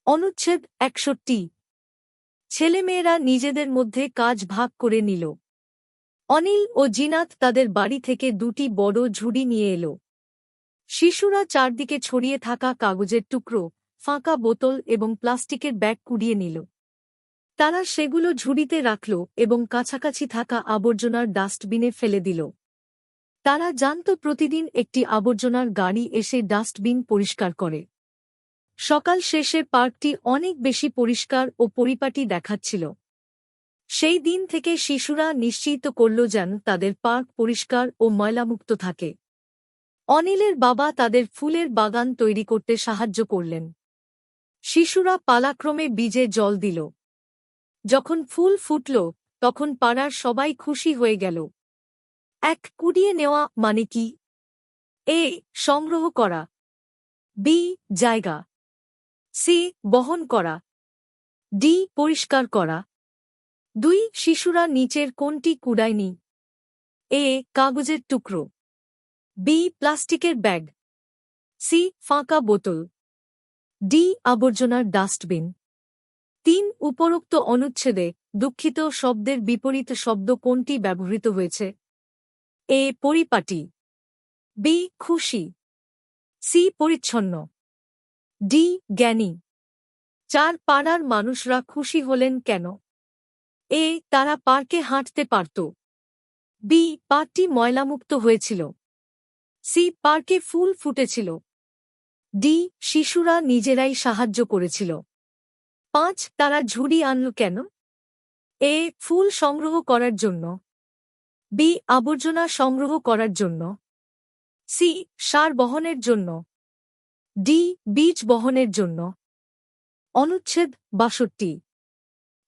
অনুচ্ছেদ ৬১। ছেলেমেয়েরা নিজেদের মধ্যে কাজ ভাগ করে নিল। অনিল ও জিনাত তাদের বাড়ি থেকে দুটি বড় ঝুড়ি নিয়ে এল। শিশুরা চারদিকে ছড়িয়ে থাকা কাগজের টুকরো, ফাঁকা বোতল এবং প্লাস্টিকের ব্যাগ কুড়িয়ে নিল। তারা সেগুলো ঝুড়িতে রাখল এবং কাছাকাছি থাকা আবর্জনার ডাস্টবিনে ফেলে দিল। তারা জানত প্রতিদিন একটি আবর্জনার গাড়ি এসে ডাস্টবিন পরিষ্কার করে। সকাল শেষে পার্কটি অনেক বেশি পরিষ্কার ও পরিপাটি দেখাচ্ছিল। সেই দিন থেকে শিশুরা নিশ্চিত করল যেন তাদের পার্ক পরিষ্কার ও ময়লামুক্ত থাকে। অনিলের বাবা তাদের ফুলের বাগান তৈরি করতে সাহায্য করলেন। শিশুরা পালাক্রমে বীজে জল দিল। যখন ফুল ফুটল তখন পাড়ার সবাই খুশি হয়ে গেল। এক, কুড়িয়ে নেওয়া মানে কি? এ, সংগ্রহ করা। বি, জায়গা। সি, বহন করা। ডি, পরিষ্কার করা। ২, শিশুরা নিচের কোনটি কুড়ায়নি? এ, কাগজের টুকরো। বি, প্লাস্টিকের ব্যাগ। সি, ফাঁকা বোতল। ডি, আবর্জনার ডাস্টবিন। ৩, উপরোক্ত অনুচ্ছেদে দুঃখিত শব্দের বিপরীত শব্দ কোনটি ব্যবহৃত হয়েছে? এ, পরিপাটি। বি, খুশি। সি, পরিচ্ছন্ন। ডি, জ্ঞানী। ৪, পাড়ার মানুষরা খুশি হলেন কেন? এ, তারা পার্কে হাঁটতে পারত। বি, পার্কটি ময়লামুক্ত হয়েছিল। সি, পার্কে ফুল ফুটেছিল। ডি, শিশুরা নিজেরাই সাহায্য করেছিল। ৫, তারা ঝুড়ি আনল কেন? এ, ফুল সংগ্রহ করার জন্য। বি, আবর্জনা সংগ্রহ করার জন্য। সি, সার বহনের জন্য। ডি, বীজ বহনের জন্য। অনুচ্ছেদ ৬২।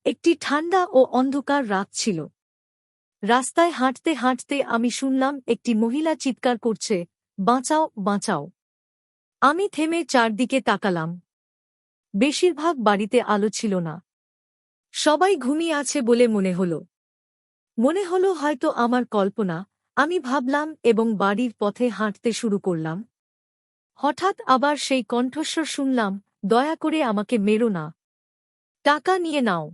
একটি ঠান্ডা ও অন্ধকার রাত ছিল। রাস্তায় হাঁটতে হাঁটতে আমি শুনলাম একটি মহিলা চিৎকার করছে, বাঁচাও, বাঁচাও। আমি থেমে চারদিকে তাকালাম। বেশিরভাগ বাড়িতে আলো ছিল না। সবাই ঘুমিয়ে আছে বলে মনে হলো হয়তো আমার কল্পনা। আমি ভাবলাম এবং বাড়ির পথে হাঁটতে শুরু করলাম। হঠাৎ আবার সেই কণ্ঠস্বর শুনলাম, দয়া করে আমাকে মেরো না। টাকা নিয়ে নাও,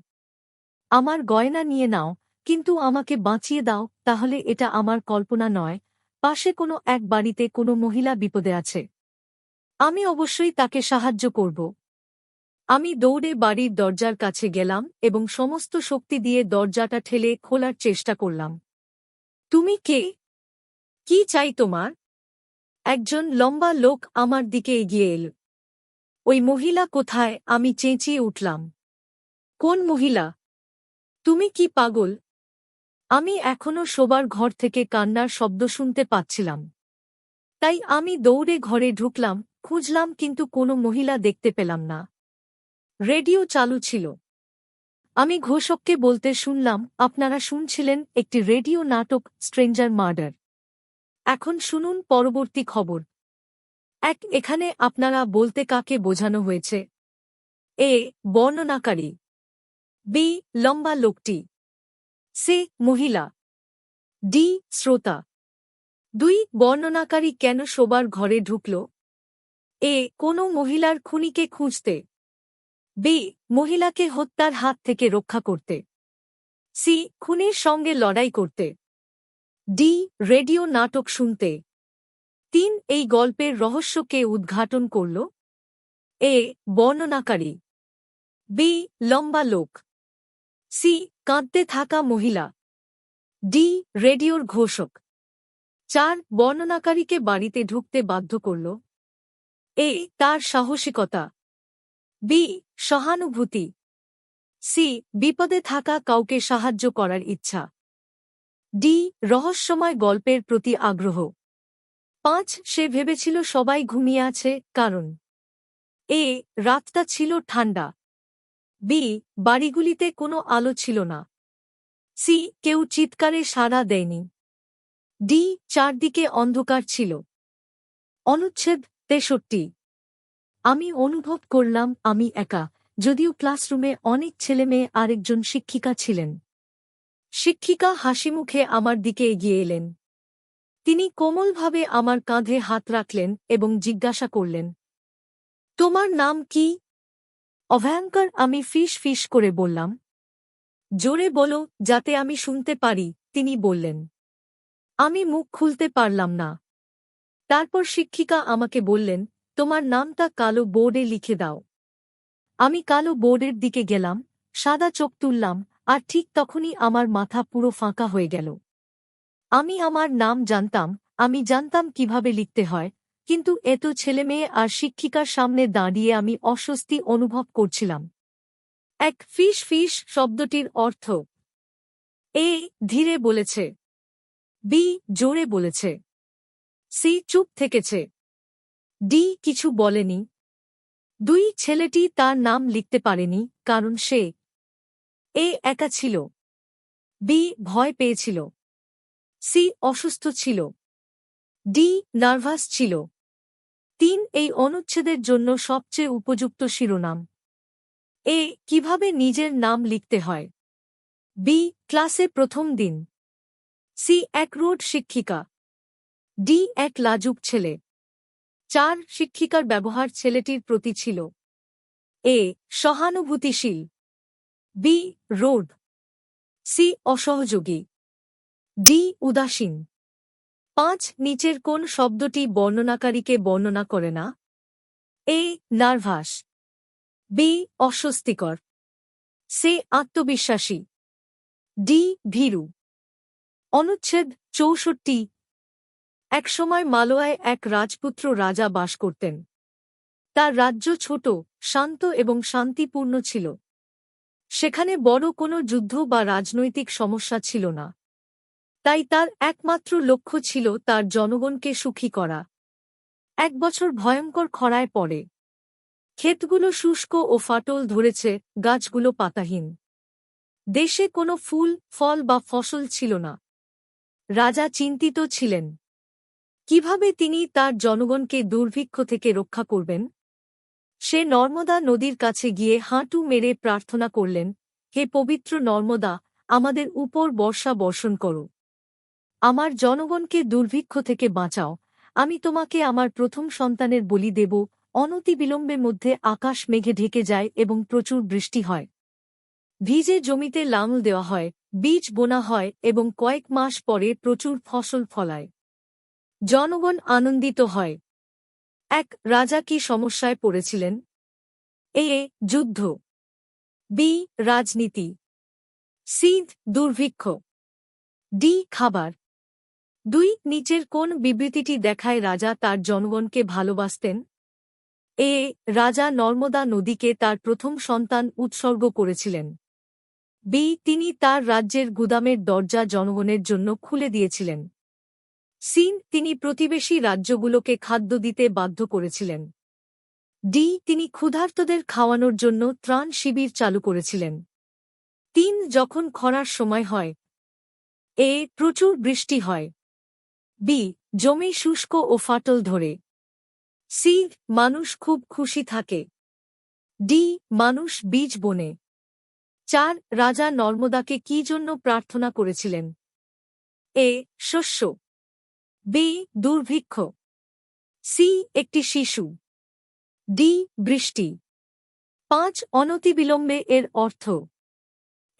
আমার গয়না নিয়ে নাও, কিন্তু আমাকে বাঁচিয়ে দাও। তাহলে এটা আমার কল্পনা নয়, পাশে কোনো এক বাড়িতে কোনো মহিলা বিপদে আছে। আমি অবশ্যই তাকে সাহায্য করব। আমি দৌড়ে বাড়ির দরজার কাছে গেলাম এবং সমস্ত শক্তি দিয়ে দরজাটা ঠেলে খোলার চেষ্টা করলাম। তুমি কে? কি চাই তোমার? একজন লম্বা লোক আমার দিকে এগিয়ে এল। ওই মহিলা কোথায়? আমি চেঁচিয়ে উঠলাম। কোন মহিলা? তুমি কি পাগল? আমি এখনো শোবার ঘর থেকে কান্নার শব্দ শুনতে পাচ্ছিলাম। তাই আমি দৌড়ে ঘরে ঢুকলাম, খুঁজলাম কিন্তু কোনো মহিলা দেখতে পেলাম না। রেডিও চালু ছিল। আমি ঘোষককে বলতে শুনলাম, আপনারা শুনছিলেন একটি রেডিও নাটক, স্ট্রেঞ্জার মার্ডার। এখন শুনুন পরবর্তী খবর। ১, এখানে আপনারা বলতে কাকে বোঝানো হয়েছে? এ, বর্ণনাকারী। বি, লম্বা লোকটি। সি, মহিলা। ডি, শ্রোতা। ২, বর্ণনাকারী কেন শোবার ঘরে ঢুকল? এ, কোনো মহিলার খুনিকে খুঁজতে। বি, মহিলাকে হত্যার হাত থেকে রক্ষা করতে। সি, খুনির সঙ্গে লড়াই করতে। ডি, রেডিও নাটক শুনতে। ৩, এই গল্পের রহস্য কে উদ্ঘাটন করল? এ, বর্ণনাকারী। বি, লম্বা লোক। সি, কাঁদতে থাকা মহিলা। ডি, রেডিওর ঘোষক। ৪, বর্ণনাকারীকে বাড়িতে ঢুকতে বাধ্য করল? এ, তার সাহসিকতা। বি, সহানুভূতি। সি, বিপদে থাকা কাউকে সাহায্য করার ইচ্ছা। ডি, রহস্যময় গল্পের প্রতি আগ্রহ। ৫, সে ভেবেছিল সবাই ঘুমিয়ে আছে কারণ। এ, রাতটা ছিল ঠান্ডা। বি, বাড়িগুলিতে কোনো আলো ছিল না। সি, কেউ চিৎকারে সাড়া দেয়নি। ডি, চারদিকে অন্ধকার ছিল। অনুচ্ছেদ ৬৩। আমি অনুভব করলাম আমি একা, যদিও ক্লাসরুমে অনেক ছেলেমেয়ে আরেকজন শিক্ষিকা ছিলেন। শিক্ষিকা হাসিমুখে আমার দিকে এগিয়ে এলেন। তিনি কোমলভাবে আমার কাঁধে হাত রাখলেন এবং জিজ্ঞাসা করলেন, তোমার নাম কি? অভয়ঙ্কর আমি ফিস ফিস করে বললাম। জোরে বলো যাতে আমি শুনতে পারি, তিনি বললেন। আমি মুখ খুলতে পারলাম না। তারপর শিক্ষিকা আমাকে বললেন, তোমার নামটা কালো বোর্ডে লিখে দাও। আমি কালো বোর্ডের দিকে গেলাম, সাদা চোখ তুললাম, আর ঠিক তখনই আমার মাথা পুরো ফাঁকা হয়ে গেল। আমি আমার নাম জানতাম, আমি জানতাম কিভাবে লিখতে হয়, কিন্তু এত ছেলেমেয়ে আর শিক্ষিকার সামনে দাঁড়িয়ে আমি অস্বস্তি অনুভব করছিলাম। এক ফিস ফিস শব্দটির অর্থ। এ ধীরে বলেছে। বি জোরে বলেছে। সি চুপ থেকেছে। ডি কিছু বলেনি। দুই ছেলেটি তার নাম লিখতে পারেনি, কারণ সে একা ছিল। বি ভয় পেয়েছিল। সি অসুস্থ ছিল। ডি নার্ভাস ছিল। তিন এই অনুচ্ছেদের জন্য সবচেয়ে উপযুক্ত শিরোনাম। এ কিভাবে নিজের নাম লিখতে হয়। বি ক্লাসে প্রথম দিন। সি এক রোড শিক্ষিকা। ডি এক লাজুক ছেলে। 4 শিক্ষিকার ব্যবহার ছেলেটির প্রতি ছিল। এ সহানুভূতিশীল। B rude. সি অসহযোগী। ডি উদাসীন। 5 নিচের কোন শব্দটি বর্ণনাকারীকে বর্ণনা করে না। A nervous. বি অস্বস্তিকর। সি আত্মবিশ্বাসী। ডি ভীরু। অনুচ্ছেদ 64। একসময় মালওয়ায় এক রাজপুত্র রাজা বাস করতেন। তার রাজ্য ছোট, শান্ত এবং শান্তিপূর্ণ ছিল। সেখানে বড় কোনো যুদ্ধ বা রাজনৈতিক সমস্যা ছিল না। তাই তার একমাত্র লক্ষ্য ছিল তার জনগণকে সুখী করা। এক বছর ভয়ঙ্কর খরায় পড়ে। ক্ষেতগুলো শুষ্ক ও ফাটল ধরেছে, গাছগুলো পাতাহীন। দেশে কোনো ফুল, ফল বা ফসল ছিল না। রাজা চিন্তিত ছিলেন। কিভাবে তিনি তার জনগণকে দুর্ভিক্ষ থেকে রক্ষা করবেন? সে নর্মদা নদীর কাছে গিয়ে হাঁটু মেরে প্রার্থনা করলেন, হে পবিত্র নর্মদা, আমাদের উপর বর্ষা বর্ষণ করো। আমার জনগণকে দুর্ভিক্ষ থেকে বাঁচাও। আমি তোমাকে আমার প্রথম সন্তানের বলি দেব। অনতিবিলম্বের মধ্যে আকাশ মেঘে ঢেকে যায় এবং প্রচুর বৃষ্টি হয়। ভিজে জমিতে লাঙল দেওয়া হয়, বীজ বোনা হয় এবং কয়েক মাস পরে প্রচুর ফসল ফলায়। জনগণ আনন্দিত হয়। এক রাজা কি সমস্যায় পড়েছিলেন? এ যুদ্ধ। বি রাজনীতি। সি দুর্ভিক্ষ। ডি খাবার। 2 নিচের কোন বিবৃতিটি দেখায় রাজা তার জনগণকে ভালোবাসতেন? এ রাজা নর্মদা নদীকে তার প্রথম সন্তান উৎসর্গ করেছিলেন। বি তিনি তার রাজ্যের গুদামের দরজা জনগণের জন্য খুলে দিয়েছিলেন। সি তিনি প্রতিবেশী রাজ্যগুলোকে খাদ্য দিতে বাধ্য করেছিলেন। ডি তিনি ক্ষুধার্তদের খাওয়ানোর জন্য ত্রাণ শিবির চালু করেছিলেন। 3 যখন খরার সময় হয়। এ প্রচুর বৃষ্টি হয়। বি জমি শুষ্ক ও ফাটল ধরে। সি মানুষ খুব খুশি থাকে। ডি মানুষ বীজ বোনে। 4 রাজা নর্মদাকে কি জন্য প্রার্থনা করেছিলেন? এ শস্য। বি দুর্ভিক্ষ। সি একটি শিশু। ডি বৃষ্টি। 5 অনতিবিলম্বে এর অর্থ।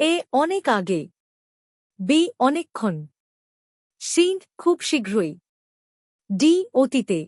এ অনেক আগে। বি অনেকক্ষণ। সি খুব শীঘ্রই। ডি অতীতে।